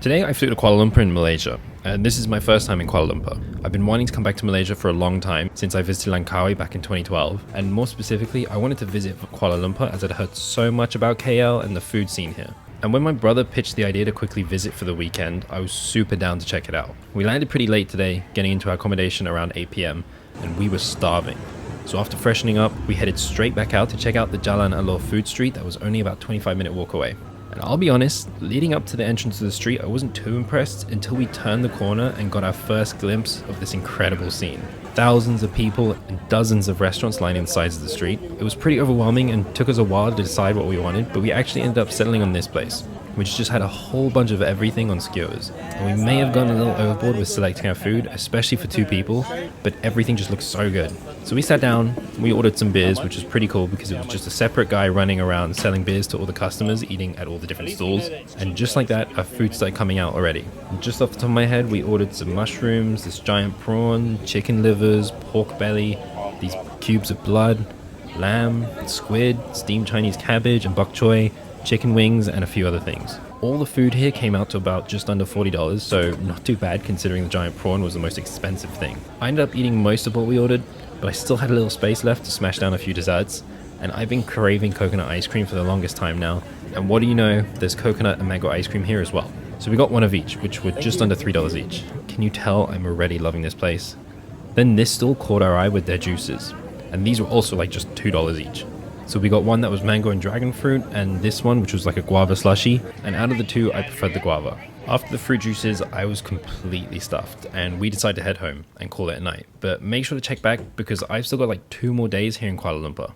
Today I flew to Kuala Lumpur in Malaysia, and this is my first time in Kuala Lumpur. I've been wanting to come back to Malaysia for a long time since I visited Langkawi back in 2012, and more specifically I wanted to visit Kuala Lumpur as I'd heard so much about KL and the food scene here. And when my brother pitched the idea to quickly visit for the weekend, I was super down to check it out. We landed pretty late today, getting into our accommodation around 8 PM, and we were starving. So after freshening up, we headed straight back out to check out the Jalan Alor food street that was only about 25-minute walk away. And I'll be honest, leading up to the entrance of the street, I wasn't too impressed until we turned the corner and got our first glimpse of this incredible scene. Thousands of people and dozens of restaurants lining the sides of the street. It was pretty overwhelming and took us a while to decide what we wanted, but we actually ended up settling on this place, which just had a whole bunch of everything on skewers. And we may have gone a little overboard with selecting our food, especially for two people, but everything just looked so good. So we sat down, we ordered some beers, which was pretty cool because it was just a separate guy running around selling beers to all the customers, eating at all the different stalls. And just like that, our food started coming out already. And just off the top of my head, we ordered some mushrooms, this giant prawn, chicken livers, pork belly, these cubes of blood, lamb, squid, steamed Chinese cabbage and bok choy, chicken wings, and a few other things. All the food here came out to about just under $40, so not too bad considering the giant prawn was the most expensive thing. I ended up eating most of what we ordered, but I still had a little space left to smash down a few desserts, and I've been craving coconut ice cream for the longest time now, and what do you know, there's coconut and mango ice cream here as well. So we got one of each, which were just under $3 each. Can you tell I'm already loving this place? Then this stall caught our eye with their juices, and these were also like just $2 each. So we got one that was mango and dragon fruit, and this one which was like a guava slushy, and out of the two I preferred the guava. After the fruit juices I was completely stuffed, and we decided to head home and call it a night. But make sure to check back because I've still got like 2 more days here in Kuala Lumpur.